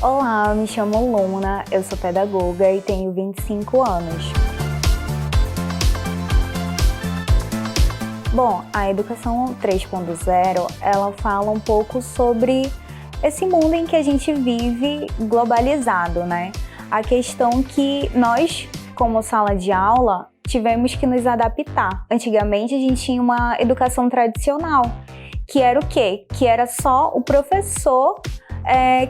Olá, me chamo Luna, eu sou pedagoga e tenho 25 anos. Bom, a Educação 3.0, ela fala um pouco sobre esse mundo em que a gente vive globalizado, né? A questão que nós, como sala de aula, tivemos que nos adaptar. Antigamente a gente tinha uma educação tradicional, que era o quê? Que era só o professor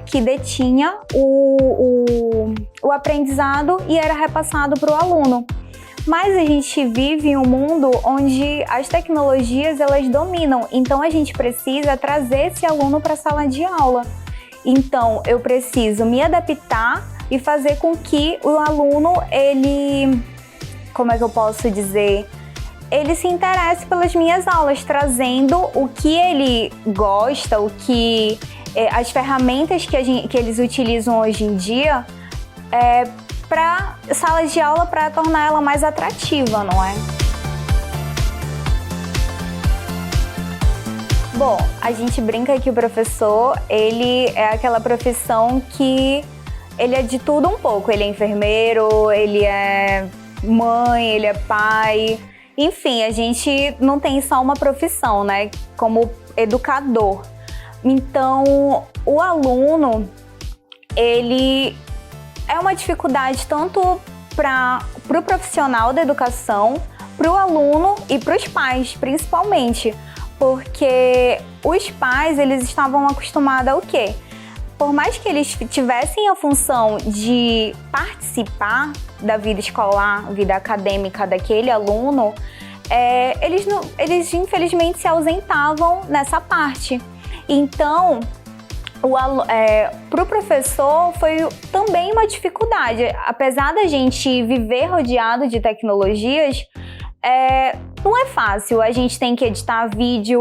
que detinha o aprendizado e era repassado para o aluno. Mas a gente vive em um mundo onde as tecnologias elas dominam, então a gente precisa trazer esse aluno para a sala de aula. Então eu preciso me adaptar e fazer com que o aluno, como é que eu posso dizer? Ele se interesse pelas minhas aulas, trazendo o que ele gosta, as ferramentas que eles utilizam hoje em dia para salas de aula, para tornar ela mais atrativa, não é? Bom, a gente brinca que o professor, ele é aquela profissão que ele é de tudo um pouco. Ele é enfermeiro, ele é mãe, ele é pai. Enfim, a gente não tem só uma profissão, né? Como educador. Então, o aluno, ele é uma dificuldade tanto para o profissional da educação, para o aluno e para os pais, principalmente. Porque os pais, eles estavam acostumados ao quê? Por mais que eles tivessem a função de participar da vida escolar, vida acadêmica daquele aluno, eles infelizmente se ausentavam nessa parte. Então, para o professor foi também uma dificuldade. Apesar da gente viver rodeado de tecnologias, não é fácil. A gente tem que editar vídeo,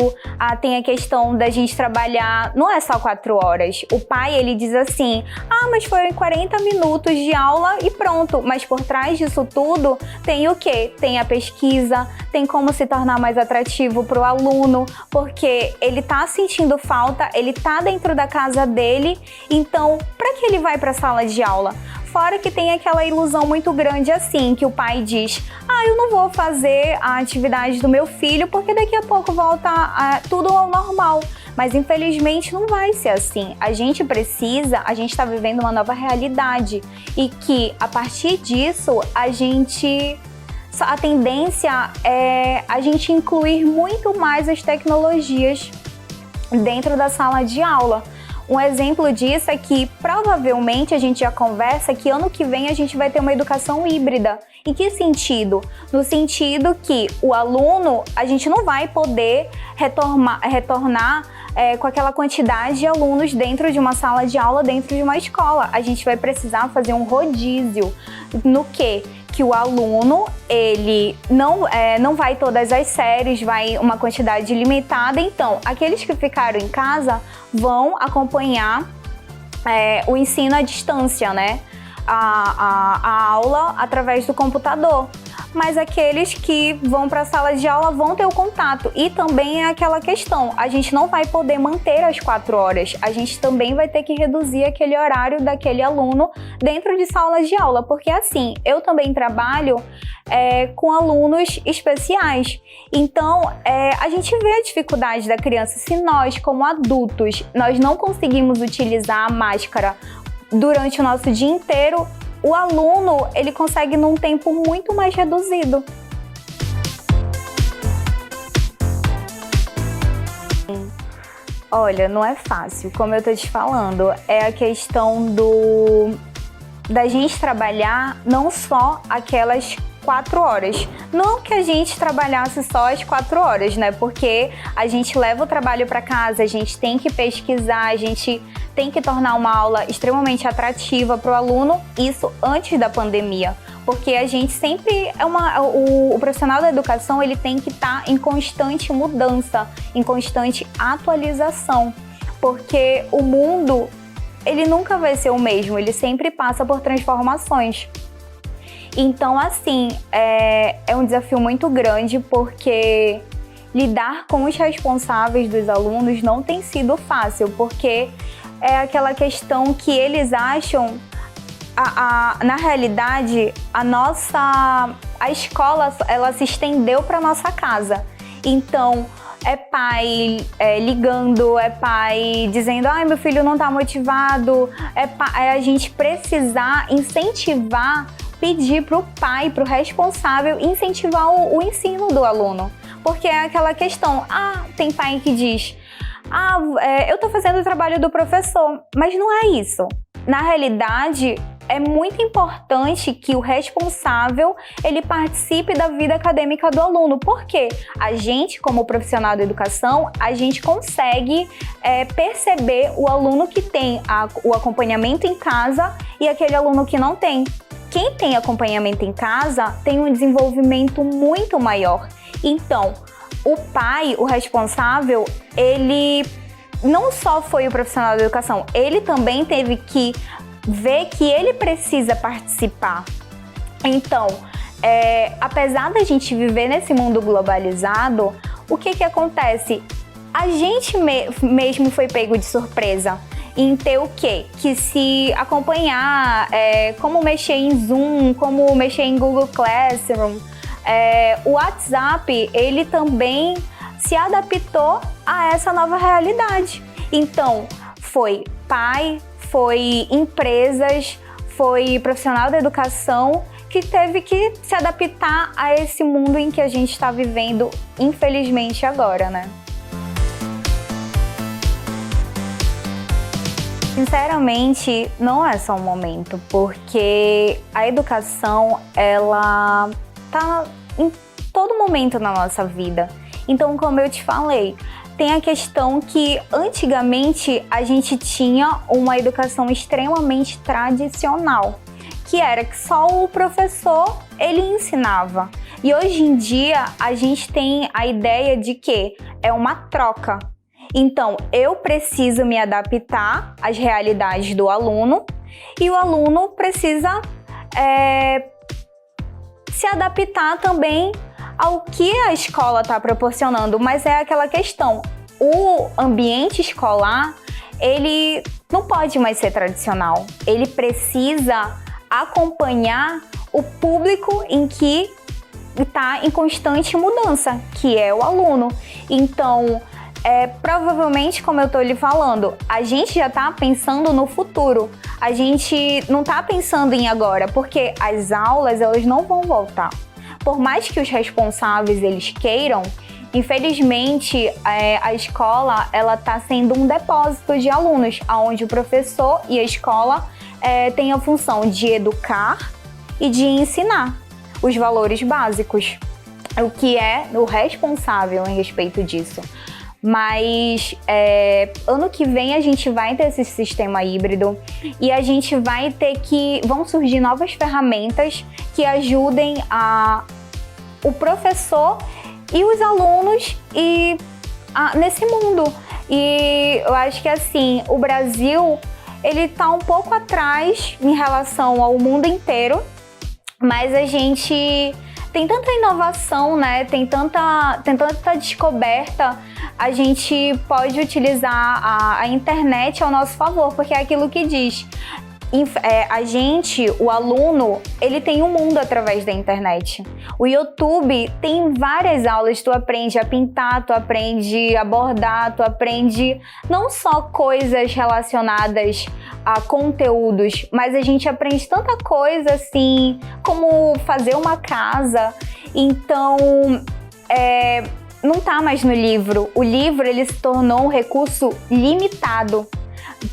tem a questão da gente trabalhar, não é só 4 horas. O pai, ele diz assim, mas foram 40 minutos de aula e pronto. Mas por trás disso tudo, tem o quê? Tem a pesquisa, tem como se tornar mais atrativo para o aluno, porque ele tá sentindo falta, ele tá dentro da casa dele, então, para que ele vai para a sala de aula? Fora que tem aquela ilusão muito grande assim, que o pai diz, eu não vou fazer a atividade do meu filho porque daqui a pouco volta tudo ao normal. Mas infelizmente não vai ser assim. A gente está vivendo uma nova realidade e que a partir disso a tendência é a gente incluir muito mais as tecnologias dentro da sala de aula. Um exemplo disso é que provavelmente a gente já conversa que ano que vem a gente vai ter uma educação híbrida. Em que sentido? No sentido que o aluno, a gente não vai poder retornar com aquela quantidade de alunos dentro de uma sala de aula, dentro de uma escola. A gente vai precisar fazer um rodízio no quê? Que o aluno, ele não vai todas as séries, vai uma quantidade limitada. Então, aqueles que ficaram em casa vão acompanhar o ensino à distância, né? A aula através do computador. Mas aqueles que vão para a sala de aula vão ter o contato. E também é aquela questão, a gente não vai poder manter as 4 horas. A gente também vai ter que reduzir aquele horário daquele aluno dentro de salas de aula. Porque assim, eu também trabalho com alunos especiais. Então, a gente vê a dificuldade da criança. Se nós, como adultos, nós não conseguimos utilizar a máscara durante o nosso dia inteiro, o aluno, ele consegue num tempo muito mais reduzido. Olha, não é fácil, como eu tô te falando, é a questão da gente trabalhar não só aquelas 4 horas. Não que a gente trabalhasse só as 4 horas, né? Porque a gente leva o trabalho para casa, a gente tem que pesquisar, a gente tem que tornar uma aula extremamente atrativa para o aluno, isso antes da pandemia. Porque a gente sempre o profissional da educação, ele tem que estar em constante mudança, em constante atualização. Porque o mundo, ele nunca vai ser o mesmo, ele sempre passa por transformações. Então, assim, é um desafio muito grande, porque lidar com os responsáveis dos alunos não tem sido fácil, porque é aquela questão que eles acham, na realidade, a escola, ela se estendeu para nossa casa. Então, é pai ligando, é pai dizendo, ai, meu filho não tá motivado, é a gente precisar incentivar, pedir pro pai, pro responsável, incentivar o ensino do aluno. Porque é aquela questão, tem pai que diz, eu tô fazendo o trabalho do professor, mas não é isso. Na realidade, é muito importante que o responsável ele participe da vida acadêmica do aluno, porque a gente, como profissional da educação, a gente consegue perceber o aluno que tem o acompanhamento em casa e aquele aluno que não tem. Quem tem acompanhamento em casa tem um desenvolvimento muito maior. Então, o pai, o responsável, ele não só foi o profissional da educação, ele também teve que ver que ele precisa participar. Então, apesar da gente viver nesse mundo globalizado, o que acontece? A gente mesmo foi pego de surpresa em ter o quê? Que se acompanhar como mexer em Zoom, como mexer em Google Classroom, o WhatsApp, ele também se adaptou a essa nova realidade. Então, foi pai, foi empresas, foi profissional da educação que teve que se adaptar a esse mundo em que a gente está vivendo, infelizmente, agora, né? Sinceramente, não é só um momento, porque a educação, ela tá em todo momento na nossa vida. Então, como eu te falei, tem a questão que antigamente a gente tinha uma educação extremamente tradicional, que era que só o professor ele ensinava. E hoje em dia a gente tem a ideia de que é uma troca. Então, eu preciso me adaptar às realidades do aluno e o aluno precisa se adaptar também ao que a escola está proporcionando, mas é aquela questão, o ambiente escolar, ele não pode mais ser tradicional, ele precisa acompanhar o público em que está em constante mudança, que é o aluno. Então, provavelmente, como eu estou lhe falando, a gente já está pensando no futuro, a gente não está pensando em agora, porque as aulas elas não vão voltar. Por mais que os responsáveis eles queiram, infelizmente a escola ela está sendo um depósito de alunos, onde o professor e a escola têm a função de educar e de ensinar os valores básicos, o que é o responsável em respeito disso. Mas ano que vem a gente vai ter esse sistema híbrido e a gente vai ter vão surgir novas ferramentas que ajudem o professor e os alunos nesse mundo. E eu acho que assim, o Brasil ele tá um pouco atrás em relação ao mundo inteiro, mas a gente tem tanta inovação, né? Tem tanta descoberta. A gente pode utilizar a internet ao nosso favor, porque é aquilo que diz. O aluno, ele tem um mundo através da internet. O YouTube tem várias aulas, tu aprende a pintar, tu aprende a bordar, tu aprende não só coisas relacionadas a conteúdos, mas a gente aprende tanta coisa assim, como fazer uma casa. Então, não tá mais no livro. O livro, ele se tornou um recurso limitado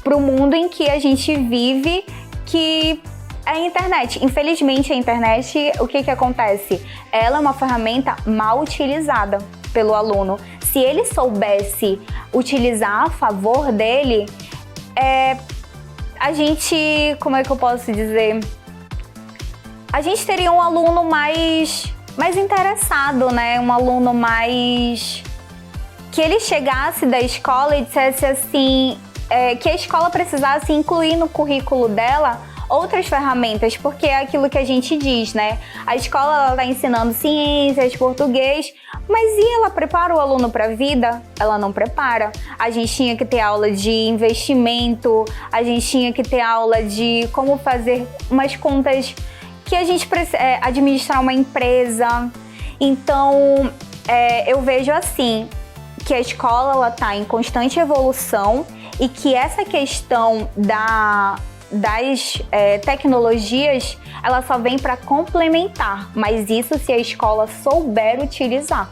para o mundo em que a gente vive, que é a internet. Infelizmente, a internet, o que acontece? Ela é uma ferramenta mal utilizada pelo aluno. Se ele soubesse utilizar a favor dele, a gente, como é que eu posso dizer? A gente teria um aluno mais interessado, né? Um aluno mais... que ele chegasse da escola e dissesse assim... que a escola precisasse incluir no currículo dela outras ferramentas, porque é aquilo que a gente diz, né? A escola está ensinando ciências, português, mas e ela prepara o aluno para a vida? Ela não prepara. A gente tinha que ter aula de investimento, a gente tinha que ter aula de como fazer umas contas que a gente administrar uma empresa. Então, eu vejo assim, que a escola está em constante evolução e que essa questão das tecnologias, ela só vem para complementar, mas isso se a escola souber utilizar.